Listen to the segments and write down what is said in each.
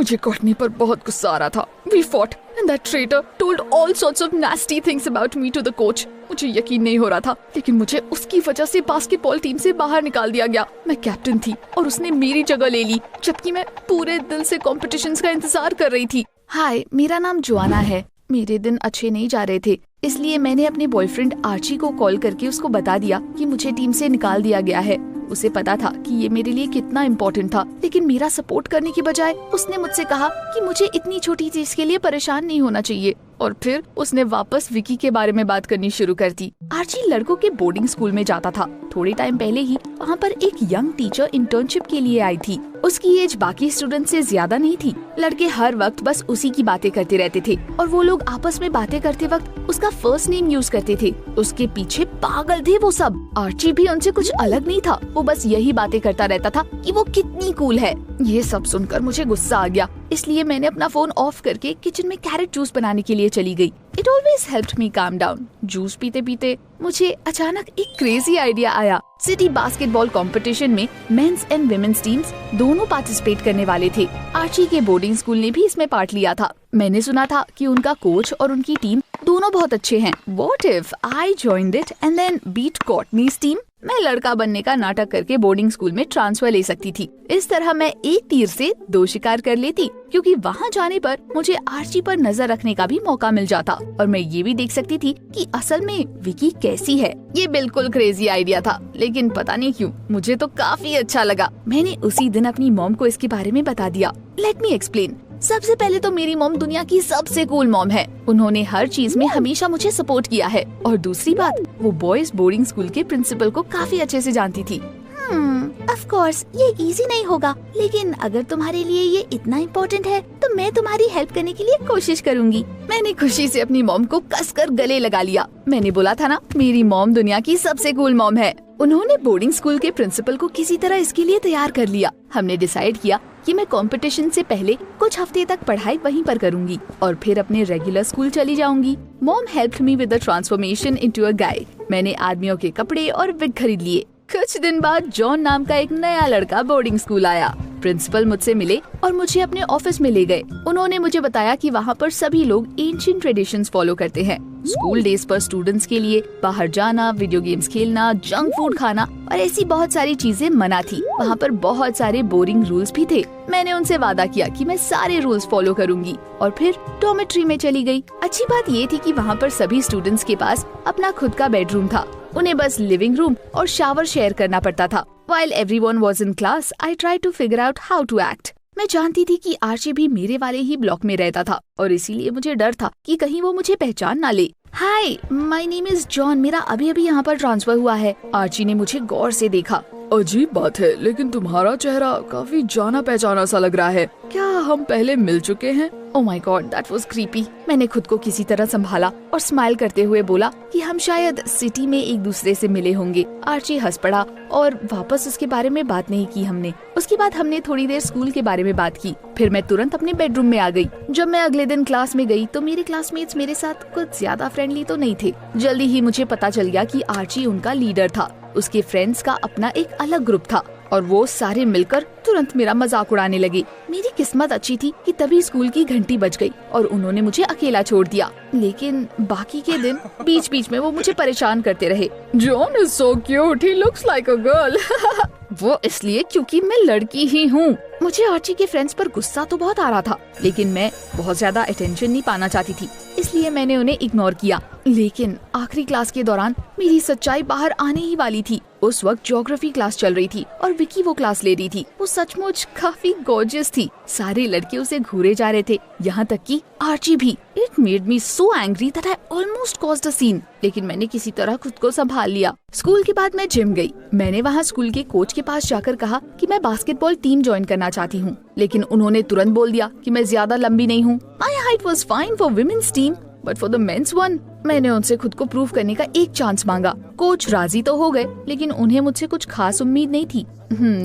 मुझे कोर्टनी पर बहुत गुस्सा आ रहा था। We fought and that traitor told all sorts of nasty things about me to the coach. मुझे यकीन नहीं हो रहा था, लेकिन मुझे उसकी वजह से बास्केटबॉल टीम से बाहर निकाल दिया गया। मैं कैप्टन थी और उसने मेरी जगह ले ली, जबकि मैं पूरे दिल से कॉम्पिटिशन्स का इंतजार कर रही थी। हाय, मेरा नाम जोआना है। मेरे दिन अच्छे नहीं जा रहे थे, इसलिए मैंने अपने बॉयफ्रेंड आर्ची को कॉल करके उसको बता दिया कि मुझे टीम से निकाल दिया गया है। उसे पता था कि ये मेरे लिए कितना इम्पोर्टेंट था, लेकिन मेरा सपोर्ट करने की बजाय उसने मुझसे कहा कि मुझे इतनी छोटी चीज के लिए परेशान नहीं होना चाहिए। और फिर उसने वापस विकी के बारे में बात करनी शुरू कर दी। आर्ची लड़कों के बोर्डिंग स्कूल में जाता था। थोड़े टाइम पहले ही वहाँ पर एक यंग टीचर इंटर्नशिप के लिए आई थी। उसकी एज बाकी स्टूडेंट से ज्यादा नहीं थी। लड़के हर वक्त बस उसी की बातें करते रहते थे और वो लोग आपस में बातें करते वक्त उसका फर्स्ट नेम यूज करते थे। उसके पीछे पागल थे वो सब। आर्ची भी उनसे कुछ अलग नहीं था, वो बस यही बातें करता रहता था कि वो कितनी कूल है। ये सब सुनकर मुझे गुस्सा आ गया, इसलिए मैंने अपना फोन ऑफ करके किचन में कैरेट जूस बनाने के लिए चली गई। It always helped me calm down. Juice पीते पीते मुझे अचानक एक क्रेजी आइडिया आया। सिटी बास्केटबॉल कंपटीशन में मेंस एंड विमेन्स टीम्स दोनों पार्टिसिपेट करने वाले थे। आर्ची के बोर्डिंग स्कूल ने भी इसमें पार्ट लिया था। मैंने सुना था कि उनका कोच और उनकी टीम दोनों बहुत अच्छे हैं। What if I joined it and then beat Courtney's team? मैं लड़का बनने का नाटक करके बोर्डिंग स्कूल में ट्रांसफर ले सकती थी। इस तरह मैं एक तीर से दो शिकार कर लेती, क्योंकि वहाँ जाने पर मुझे आर्ची पर नजर रखने का भी मौका मिल जाता और मैं ये भी देख सकती थी कि असल में विकी कैसी है। ये बिल्कुल क्रेजी आइडिया था, लेकिन पता नहीं क्यों मुझे तो काफी अच्छा लगा। मैंने उसी दिन अपनी मॉम को इसके बारे में बता दिया। Let me explain. सबसे पहले तो मेरी मॉम दुनिया की सबसे कूल मॉम है। उन्होंने हर चीज में हमेशा मुझे सपोर्ट किया है। और दूसरी बात, वो बॉयज बोर्डिंग स्कूल के प्रिंसिपल को काफी अच्छे से जानती थी। ऑफ कोर्स ये इजी नहीं होगा, लेकिन अगर तुम्हारे लिए ये इतना इम्पोर्टेंट है तो मैं तुम्हारी हेल्प करने के लिए कोशिश करूंगी। मैंने खुशी से अपनी मॉम को कसकर गले लगा लिया। मैंने बोला था ना, मेरी मॉम दुनिया की सबसे कूल मॉम है। उन्होंने बोर्डिंग स्कूल के प्रिंसिपल को किसी तरह इसके लिए तैयार कर लिया। हमने डिसाइड किया कि मैं कंपटीशन से पहले कुछ हफ्ते तक पढ़ाई वहीं पर करूंगी और फिर अपने रेगुलर स्कूल चली जाऊंगी। Mom helped me with the transformation into a guy. मैंने आदमियों के कपड़े और विग खरीद लिए। कुछ दिन बाद जॉन नाम का एक नया लड़का बोर्डिंग स्कूल आया। प्रिंसिपल मुझसे मिले और मुझे अपने ऑफिस में ले गए। उन्होंने मुझे बताया कि वहाँ पर सभी लोग एंशिएंट ट्रेडिशंस फॉलो करते हैं। स्कूल डेज पर स्टूडेंट्स के लिए बाहर जाना, वीडियो गेम्स खेलना, जंक फूड खाना और ऐसी बहुत सारी चीजें मना थी। वहाँ पर बहुत सारे बोरिंग रूल्स भी थे। मैंने उनसे वादा किया कि मैं सारे रूल्स फॉलो करूंगी और फिर डॉर्मेट्री में चली गई। अच्छी बात ये थी कि वहाँ पर सभी स्टूडेंट्स के पास अपना खुद का बेडरूम था। उन्हें बस लिविंग रूम और शावर शेयर करना पड़ता था। While everyone was in class, I tried to figure out how to act. मैं जानती थी कि आर्ची भी मेरे वाले ही ब्लॉक में रहता था और इसीलिए मुझे डर था कि कहीं वो मुझे पहचान ना ले। हाय, माय नेम इज जॉन। मेरा अभी अभी यहाँ पर ट्रांसफर हुआ है। आर्ची ने मुझे गौर से देखा। अजीब बात है, लेकिन तुम्हारा चेहरा काफी जाना पहचाना सा लग रहा है। क्या हम पहले मिल चुके हैं? Oh my God, that was creepy. मैंने खुद को किसी तरह संभाला और स्माइल करते हुए बोला कि हम शायद सिटी में एक दूसरे से मिले होंगे। आर्ची हंस पड़ा और वापस उसके बारे में बात नहीं की हमने। उसके बाद हमने थोड़ी देर स्कूल के बारे में बात की। फिर मैं तुरंत अपने बेडरूम में आ गई। जब मैं अगले दिन क्लास में गई तो मेरे क्लासमेट्स मेरे साथ कुछ ज्यादा फ्रेंडली तो नहीं थे। जल्दी ही मुझे पता चल गया कि आर्ची उनका लीडर था। उसके फ्रेंड्स का अपना एक अलग ग्रुप था और वो सारे मिलकर तुरंत मेरा मजाक उड़ाने लगे। मेरी किस्मत अच्छी थी कि तभी स्कूल की घंटी बज गई और उन्होंने मुझे अकेला छोड़ दिया। लेकिन बाकी के दिन बीच बीच में वो मुझे परेशान करते रहे। John is so cute, he looks like a girl. वो इसलिए क्योंकि मैं लड़की ही हूँ। मुझे आर्ची के फ्रेंड्स पर गुस्सा तो बहुत आ रहा था, लेकिन मैं बहुत ज्यादा अटेंशन नहीं पाना चाहती थी, इसलिए मैंने उन्हें इग्नोर किया। लेकिन आखिरी क्लास के दौरान मेरी सच्चाई बाहर आने ही वाली थी। उस वक्त ज्योग्राफी क्लास चल रही थी और विकी वो क्लास ले रही थी। वो सचमुच काफी गॉर्जियस थी। सारे लड़के उसे घूरे जा रहे थे, यहाँ तक कि आर्ची भी। It made me so angry that I almost caused a scene, लेकिन मैंने किसी तरह खुद को संभाल लिया। स्कूल के बाद मैं जिम गई। मैंने वहाँ स्कूल के कोच के पास जाकर कहा कि मैं बास्केटबॉल टीम ज्वाइन करना चाहती हूँ, लेकिन उन्होंने तुरंत बोल दिया कि मैं ज्यादा लंबी नहीं हूँ। My height was fine for women's team but for the men's one. मैंने उनसे खुद को प्रूव करने का एक चांस मांगा। कोच राजी तो हो गए, लेकिन उन्हें मुझसे कुछ खास उम्मीद नहीं थी।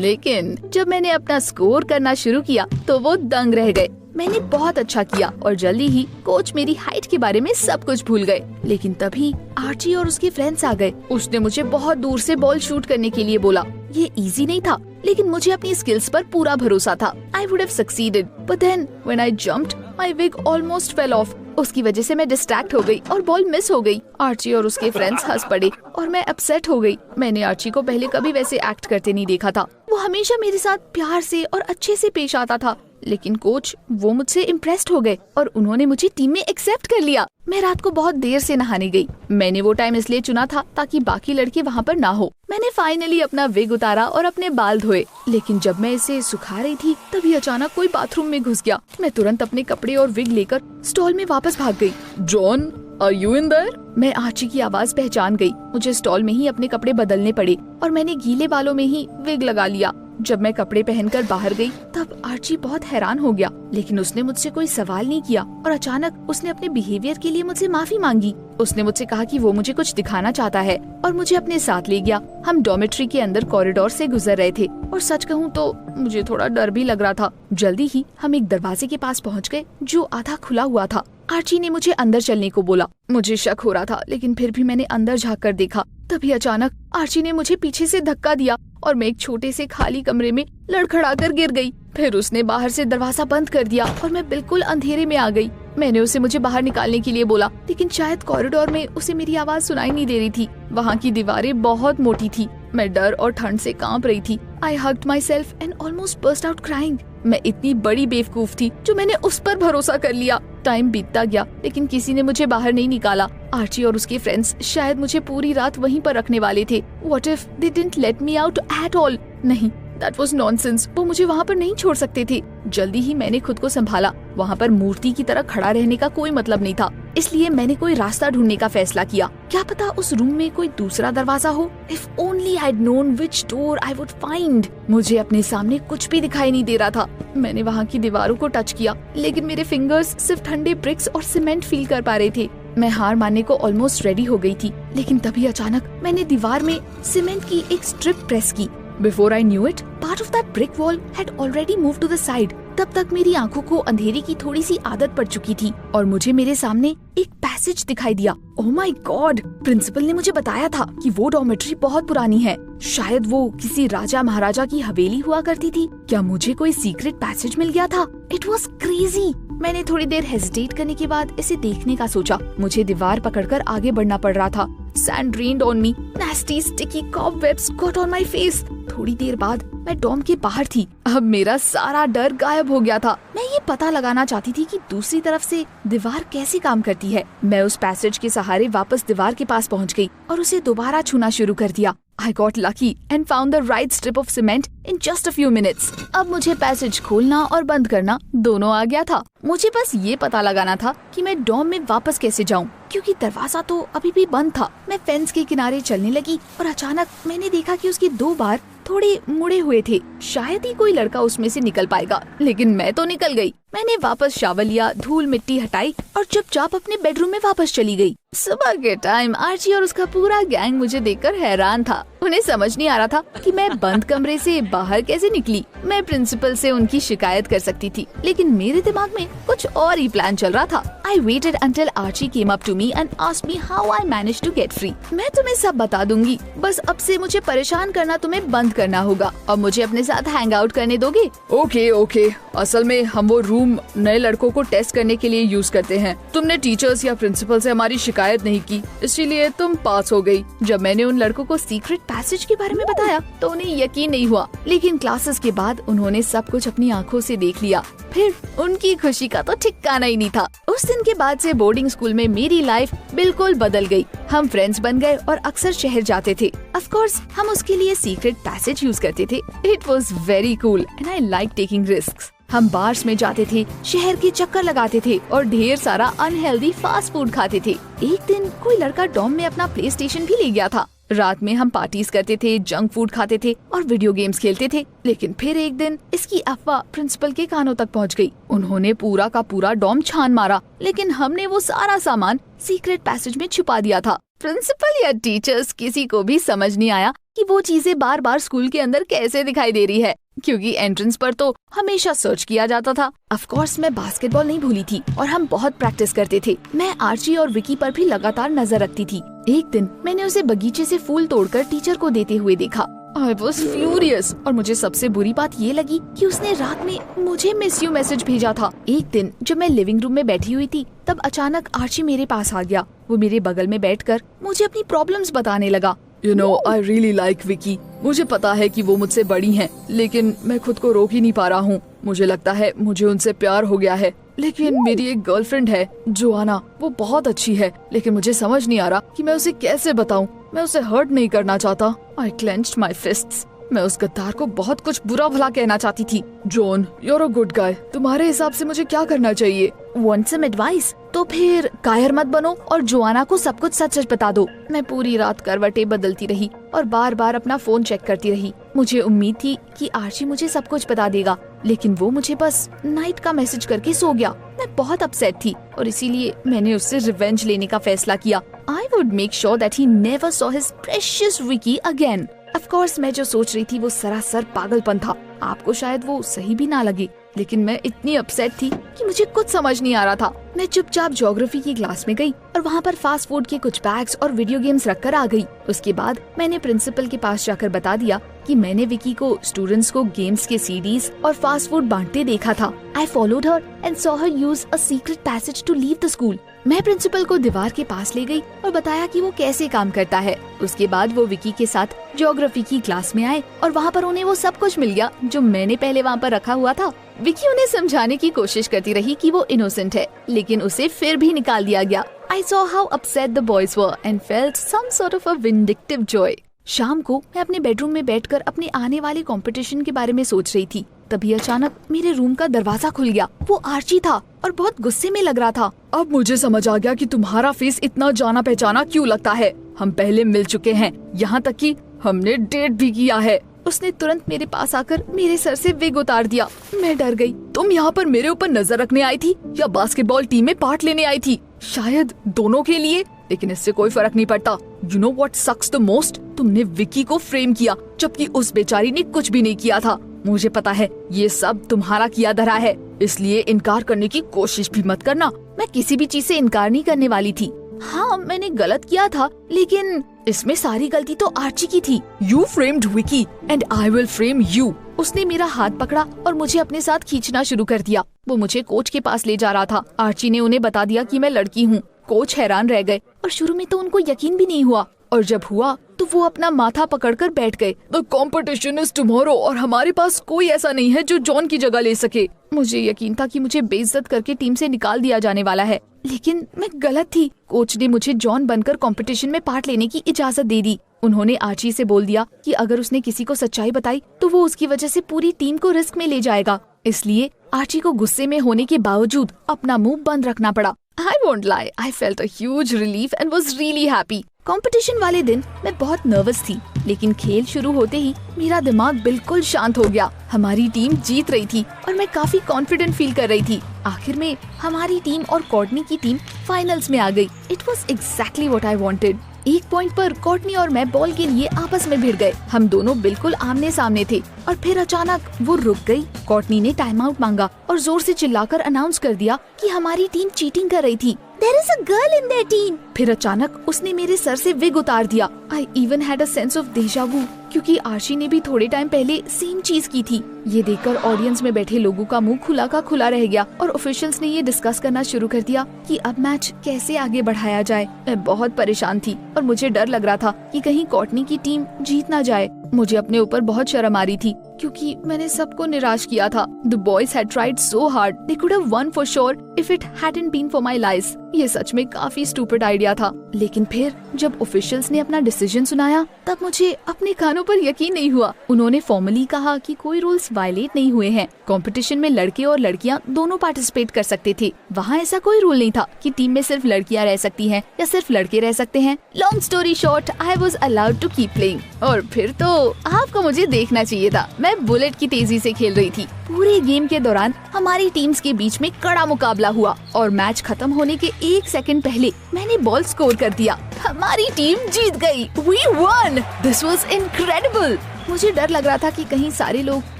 लेकिन जब मैंने अपना स्कोर करना शुरू किया तो वो दंग रह गए। मैंने बहुत अच्छा किया और जल्दी ही कोच मेरी हाइट के बारे में सब कुछ भूल गए। लेकिन तभी आर्ची और उसके फ्रेंड्स आ गए। उसने मुझे बहुत दूर से बॉल शूट करने के लिए बोला। ये इजी नहीं था, लेकिन मुझे अपनी स्किल्स पर पूरा भरोसा था। I would have succeeded, but then when I jumped my wig almost fell off. उसकी वजह से मैं डिस्ट्रैक्ट हो गई और बॉल मिस हो गई। आर्ची और उसके फ्रेंड्स हंस पड़े और मैं अपसेट हो गई। मैंने आर्ची को पहले कभी वैसे एक्ट करते नहीं देखा था। वो हमेशा मेरे साथ प्यार से और अच्छे से पेश आता था, लेकिन कोच वो मुझसे इम्प्रेस्ड हो गए और उन्होंने मुझे टीम में एक्सेप्ट कर लिया। मैं रात को बहुत देर से नहाने गई। मैंने वो टाइम इसलिए चुना था ताकि बाकी लड़के वहाँ पर ना हो। मैंने फाइनली अपना विग उतारा और अपने बाल धोए, लेकिन जब मैं इसे सुखा रही थी तभी अचानक कोई बाथरूम में घुस गया। मैं तुरंत अपने कपड़े और विग लेकर स्टॉल में वापस भाग गई। John, are you in there? मैं आर्ची की आवाज पहचान गई। मुझे स्टॉल में ही अपने कपड़े बदलने पड़े और मैंने गीले बालों में ही विग लगा लिया। जब मैं कपड़े पहनकर बाहर गई तब आर्ची बहुत हैरान हो गया, लेकिन उसने मुझसे कोई सवाल नहीं किया और अचानक उसने अपने बिहेवियर के लिए मुझसे माफी मांगी। उसने मुझसे कहा कि वो मुझे कुछ दिखाना चाहता है और मुझे अपने साथ ले गया। हम डॉर्मेट्री के अंदर कॉरिडोर से गुजर रहे थे और सच कहूँ तो मुझे थोड़ा डर भी लग रहा था। जल्दी ही हम एक दरवाजे के पास पहुँच गए जो आधा खुला हुआ था। आर्ची ने मुझे अंदर चलने को बोला। मुझे शक हो रहा था, लेकिन फिर भी मैंने अंदर झाँक कर देखा। तभी अचानक आर्ची ने मुझे पीछे से धक्का दिया और मैं एक छोटे से खाली कमरे में लड़खड़ाकर गिर गई। फिर उसने बाहर से दरवाजा बंद कर दिया और मैं बिल्कुल अंधेरे में आ गई। मैंने उसे मुझे बाहर निकालने के लिए बोला, लेकिन शायद कॉरिडोर में उसे मेरी आवाज सुनाई नहीं दे रही थी। वहाँ की दीवारें बहुत मोटी थी। मैं डर और ठंड से कांप रही थी। I hugged myself and almost burst out crying. मैं इतनी बड़ी बेवकूफ थी जो मैंने उस पर भरोसा कर लिया। टाइम बीतता गया, लेकिन किसी ने मुझे बाहर नहीं निकाला। आर्ची और उसके फ्रेंड्स शायद मुझे पूरी रात वहीं पर रखने वाले थे। What if they didn't let me out at all? नहीं, that was nonsense। वो मुझे वहाँ पर नहीं छोड़ सकते थे। जल्दी ही मैंने खुद को संभाला। वहाँ पर मूर्ति की तरह खड़ा रहने का कोई मतलब नहीं था, इसलिए मैंने कोई रास्ता ढूंढने का फैसला किया। क्या पता उस रूम में कोई दूसरा दरवाजा हो। If only I'd known which door I would find। मुझे अपने सामने कुछ भी दिखाई नहीं दे रहा था। मैंने वहाँ की दीवारों को टच किया, लेकिन मेरे फिंगर्स सिर्फ ठंडे ब्रिक्स और सीमेंट फील कर पा रहे थे। मैं हार मानने को ऑलमोस्ट रेडी हो गई थी, लेकिन तभी अचानक मैंने दीवार में सीमेंट की एक स्ट्रिप प्रेस की। Before I knew it, part of that brick wall had already moved to the side। तब तक मेरी आंखों को अंधेरे की थोड़ी सी आदत पड़ चुकी थी और मुझे मेरे सामने एक पैसेज दिखाई दिया। Oh my God! प्रिंसिपल ने मुझे बताया था कि वो डॉर्मेट्री बहुत पुरानी है। शायद वो किसी राजा महाराजा की हवेली हुआ करती थी। क्या मुझे कोई सीक्रेट पैसेज मिल गया था? It was crazy. मैंने थोड़ी देर हेजिटेट करने के बाद इसे देखने का सोचा। मुझे दीवार पकड़कर आगे बढ़ना पड़ रहा था। Sand rained on me. Nasty sticky cobwebs got on my face। थोड़ी देर बाद मैं डॉम के बाहर थी। अब मेरा सारा डर गायब हो गया था। मैं ये पता लगाना चाहती थी कि दूसरी तरफ से दीवार कैसे काम करती है। मैं उस पैसेज के सहारे वापस दीवार के पास पहुंच गई और उसे दोबारा छूना शुरू कर दिया। I got lucky and found the right strip of cement in just a few minutes। अब मुझे पैसेज खोलना और बंद करना दोनों आ गया था। मुझे बस ये पता लगाना था कि मैं डॉम में वापस कैसे जाऊं, क्योंकि दरवाजा तो अभी भी बंद था। मैं फेंस के किनारे चलने लगी और अचानक मैंने देखा कि उसके दो बार थोड़े मुड़े हुए थे। शायद ही कोई लड़का उसमें से निकल पाएगा, लेकिन मैं तो निकल गई। मैंने वापस शावर लिया, धूल मिट्टी हटाई और चुपचाप अपने बेडरूम में वापस चली गई। सुबह के टाइम आर्ची और उसका पूरा गैंग मुझे देखकर हैरान था। उन्हें समझ नहीं आ रहा था कि मैं बंद कमरे से बाहर कैसे निकली। मैं प्रिंसिपल से उनकी शिकायत कर सकती थी, लेकिन मेरे दिमाग में कुछ और ही प्लान चल रहा था। I waited until Archie came up to me and asked me how I managed to get free। मैं तुम्हें सब बता दूंगी, बस अब से मुझे परेशान करना तुम्हें बंद करना होगा और मुझे अपने साथ हैंग आउट करने दोगे? ओके, असल में हम वो रूम नए लड़कों को टेस्ट करने के लिए यूज करते हैं। तुमने टीचर्स या प्रिंसिपल से हमारी शिकायत नहीं की, इसीलिए तुम पास हो गई। जब मैंने उन लड़कों को सीक्रेट पैसेज के बारे में बताया तो उन्हें यकीन नहीं हुआ, लेकिन क्लासेस के बाद उन्होंने सब कुछ अपनी आंखों से देख लिया। फिर उनकी खुशी का तो ठिकाना ही नहीं था। उस दिन के बाद से बोर्डिंग स्कूल में मेरी लाइफ बिल्कुल बदल गई। हम फ्रेंड्स बन गए और अक्सर शहर जाते थे। ऑफ कोर्स हम उसके लिए सीक्रेट पैसेज यूज करते थे। It was very cool and I like taking risks. हम बार्स में जाते थे, शहर के चक्कर लगाते थे और ढेर सारा अनहेल्दी फास्ट फूड खाते थे। एक दिन कोई लड़का डॉम में अपना प्ले स्टेशन भी ले गया था। रात में हम पार्टीज करते थे, जंक फूड खाते थे और वीडियो गेम्स खेलते थे। लेकिन फिर एक दिन इसकी अफवाह प्रिंसिपल के कानों तक पहुंच गई। उन्होंने पूरा का पूरा डॉम छान मारा, लेकिन हमने वो सारा सामान सीक्रेट पैसेज में छुपा दिया था। प्रिंसिपल या टीचर्स किसी को भी समझ नहीं आया कि वो चीजें बार बार स्कूल के अंदर कैसे दिखाई दे रही है, क्योंकि एंट्रेंस पर तो हमेशा सर्च किया जाता था। ऑफ कोर्स मैं बास्केटबॉल नहीं भूली थी और हम बहुत प्रैक्टिस करते थे। मैं आर्ची और विकी पर भी लगातार नजर रखती थी। एक दिन मैंने उसे बगीचे से फूल तोड़कर टीचर को देते हुए देखा I was furious। और मुझे सबसे बुरी बात ये लगी कि उसने रात में मुझे मिस यू मैसेज भेजा था। एक दिन जब मैं लिविंग रूम में बैठी हुई थी तब अचानक आर्ची मेरे पास आ गया। वो मेरे बगल में बैठकर मुझे अपनी प्रॉब्लम्स बताने लगा। You know, I really like Vicky। मुझे पता है कि वो मुझसे बड़ी हैं, लेकिन मैं खुद को रोक ही नहीं पा रहा हूँ। मुझे लगता है मुझे उनसे प्यार हो गया है। लेकिन मेरी एक गर्लफ्रेंड है जोआना, वो बहुत अच्छी है, लेकिन मुझे समझ नहीं आ रहा कि मैं उसे कैसे बताऊं। मैं उसे हर्ट नहीं करना चाहता। I clenched my fists। मैं उस गद्दार को बहुत कुछ बुरा भला कहना चाहती थी। John, you're a good guy। तुम्हारे हिसाब से मुझे क्या करना चाहिए? Want some advice? तो फिर कायर मत बनो और जोआना को सब कुछ सच सच बता दो। मैं पूरी रात करवटें बदलती रही और बार बार अपना फोन चेक करती रही। मुझे उम्मीद थी कि आर्ची मुझे सब कुछ बता देगा, लेकिन वो मुझे बस नाइट का मैसेज करके सो गया। मैं बहुत अपसेट थी और इसीलिए मैंने उससे रिवेंज लेने का फैसला किया। I would make sure that he never saw his precious Vicky again। Of course, मैं जो सोच रही थी वो सरासर पागलपन था। आपको शायद वो सही भी ना लगे, लेकिन मैं इतनी अपसेट थी कि मुझे कुछ समझ नहीं आ रहा था। मैं चुपचाप ज्योग्राफी की क्लास में गई और वहाँ पर फास्ट फूड के कुछ बैग्स और वीडियो गेम्स रखकर आ गई। उसके बाद मैंने प्रिंसिपल के पास जाकर बता दिया कि मैंने विकी को स्टूडेंट्स को गेम्स के सीडीज और फास्ट फूड बांटते देखा था। I followed her and saw her use a secret passage to leave the school। मैं प्रिंसिपल को दीवार के पास ले गई और बताया कि वो कैसे काम करता है। उसके बाद वो विकी के साथ ज्योग्राफी की क्लास में आए और वहाँ पर उन्हें वो सब कुछ मिल गया जो मैंने पहले वहाँ पर रखा हुआ था। विकी उन्हें समझाने की कोशिश करती रही कि वो इनोसेंट है, लेकिन उसे फिर भी निकाल दिया गया। I saw how upset the boys were and felt some sort of a vindictive joy। शाम को मैं अपने बेडरूम में बैठकर अपने आने वाले कंपटीशन के बारे में सोच रही थी। तभी अचानक मेरे रूम का दरवाजा खुल गया। वो आर्ची था और बहुत गुस्से में लग रहा था। अब मुझे समझ आ गया कि तुम्हारा फेस इतना जाना पहचाना क्यों लगता है। हम पहले मिल चुके हैं, यहाँ तक कि हमने डेट भी किया है। उसने तुरंत मेरे पास आकर मेरे सर से विग उतार दिया। मैं डर गई। तुम यहाँ पर मेरे ऊपर नजर रखने आई थी या बास्केटबॉल टीम में पार्ट लेने आई थी? शायद दोनों के लिए, लेकिन इससे कोई फर्क नहीं पड़ता। You know what sucks the most? तुमने विकी को फ्रेम किया जबकि उस बेचारी ने कुछ भी नहीं किया था। मुझे पता है ये सब तुम्हारा किया धरा है, इसलिए इनकार करने की कोशिश भी मत करना। मैं किसी भी चीज से इनकार नहीं करने वाली थी। हाँ, मैंने गलत किया था, लेकिन इसमें सारी गलती तो आर्ची की थी। You framed Vicky and I will frame you। उसने मेरा हाथ पकड़ा और मुझे अपने साथ खींचना शुरू कर दिया। वो मुझे कोच के पास ले जा रहा था। आर्ची ने उन्हें बता दिया कि मैं लड़की हूँ। कोच हैरान रह गए और शुरू में तो उनको यकीन भी नहीं हुआ, और जब हुआ तो वो अपना माथा पकड़कर बैठ गए। The competition is tomorrow और हमारे पास कोई ऐसा नहीं है जो जॉन की जगह ले सके। मुझे यकीन था कि मुझे बेइज्जत करके टीम से निकाल दिया जाने वाला है, लेकिन मैं गलत थी। कोच ने मुझे जॉन बनकर कंपटीशन में पार्ट लेने की इजाजत दे दी। उन्होंने आर्ची से बोल दिया कि अगर उसने किसी को सच्चाई बताई तो वो उसकी वजह से पूरी टीम को रिस्क में ले जाएगा। इसलिए आर्ची को गुस्से में होने के बावजूद अपना मुंह बंद रखना पड़ा। I won't lie, I felt a huge relief and was really happy। Competition वाले दिन मैं बहुत नर्वस थी, लेकिन खेल शुरू होते ही मेरा दिमाग बिल्कुल शांत हो गया। हमारी टीम जीत रही थी और मैं काफी कॉन्फिडेंट फील कर रही थी। आखिर में हमारी टीम और कोर्टनी की टीम फाइनल्स में आ गई। It was exactly what I wanted. एक पॉइंट पर कोर्टनी और मैं बॉल के लिए आपस में भिड़ गए। हम दोनों बिल्कुल आमने सामने थे और फिर अचानक वो रुक गई। कोर्टनी ने टाइम आउट मांगा और जोर से चिल्लाकर अनाउंस कर दिया कि हमारी टीम चीटिंग कर रही थी। There is a girl in their team। फिर अचानक उसने मेरे सर से विग उतार दिया। I even had a sense of deja vu, क्योंकि आर्ची ने भी थोड़े टाइम पहले सेम चीज की थी। ये देखकर ऑडियंस में बैठे लोगों का मुंह खुला का खुला रह गया और ऑफिशियल्स ने ये डिस्कस करना शुरू कर दिया कि अब मैच कैसे आगे बढ़ाया जाए। मैं बहुत परेशान थी और मुझे डर लग रहा था कि कहीं कोर्टनी की टीम जीत ना जाए। मुझे अपने ऊपर बहुत शर्म आ रही थी क्योंकि मैंने सबको निराश किया था। The boys had tried so hard, they could have won for sure if it hadn't been for my lies। ये सच में काफी स्टूपिड आइडिया था, लेकिन फिर जब ऑफिशियल्स ने अपना डिसीजन सुनाया तब मुझे अपने कानों पर यकीन नहीं हुआ। उन्होंने फॉर्मली कहा कि कोई रूल्स वायलेट नहीं हुए हैं। कंपटीशन में लड़के और लड़कियां दोनों पार्टिसिपेट कर सकते थे। वहाँ ऐसा कोई रूल नहीं था कि टीम में सिर्फ लड़कियां रह सकती हैं या सिर्फ लड़के रह सकते हैं। Long story short, I was allowed to keep playing. और फिर तो आपको मुझे देखना चाहिए था। मैं बुलेट की तेजी से खेल रही थी। पूरे गेम के दौरान हमारी टीम्स के बीच में कड़ा मुकाबला हुआ और मैच खत्म होने के 1 सेकंड पहले मैंने बॉल स्कोर कर दिया। हमारी टीम जीत गई। We won! This was incredible! मुझे डर लग रहा था कि कहीं सारे लोग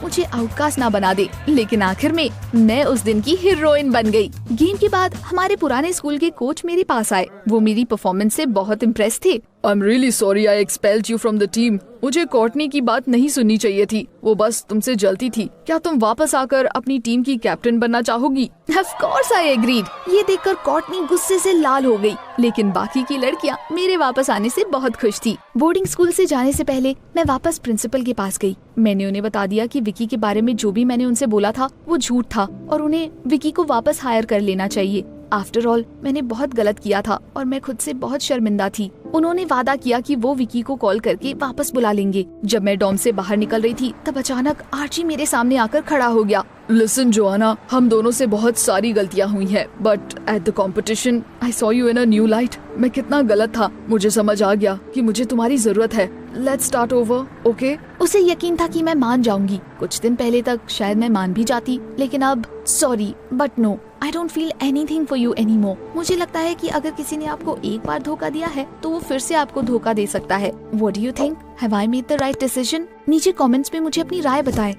मुझे आउटकास्ट ना बना दे, लेकिन आखिर में मैं उस दिन की हीरोइन बन गई। गेम के बाद हमारे पुराने स्कूल के कोच मेरे पास आए। वो मेरी परफॉर्मेंस से बहुत इम्प्रेस थे। I'm really sorry I expelled you from the team. मुझे कॉर्टनी की बात नहीं सुननी चाहिए थी, वो बस तुमसे जलती थी। क्या तुम वापस आकर अपनी टीम की कैप्टन बनना चाहोगी? Of course I agreed. ये देखकर कॉर्टनी गुस्से से लाल हो गई, लेकिन बाकी की लड़कियां मेरे वापस आने से बहुत खुश थी। बोर्डिंग स्कूल से जाने से पहले मैं वापस प्रिंसिपल के पास गई। मैंने उन्हें बता दिया कि विकी के बारे में जो भी मैंने उनसे बोला था वो झूठ था और उन्हें विकी को वापस हायर कर लेना चाहिए। आफ्टर ऑल मैंने बहुत गलत किया था और मैं खुद से बहुत शर्मिंदा थी। उन्होंने वादा किया कि वो विकी को कॉल करके वापस बुला लेंगे। जब मैं डॉम से बाहर निकल रही थी तब अचानक आर्ची मेरे सामने आकर खड़ा हो गया। लिसन जोआना, हम दोनों से बहुत सारी गलतियाँ हुई हैं, but at the competition I saw you in a new light. मैं कितना गलत था, मुझे समझ आ गया कि मुझे तुम्हारी जरूरत है। Let's start over, okay? उसे यकीन था कि मैं मान जाऊंगी। कुछ दिन पहले तक शायद मैं मान भी जाती, लेकिन अब sorry but no, I don't feel anything for you anymore. मुझे लगता है कि अगर किसी ने आपको एक बार धोखा दिया है तो वो फिर से आपको धोखा दे सकता है। What do you think? Have I made the right decision? नीचे कमेंट्स में मुझे अपनी राय बताएं।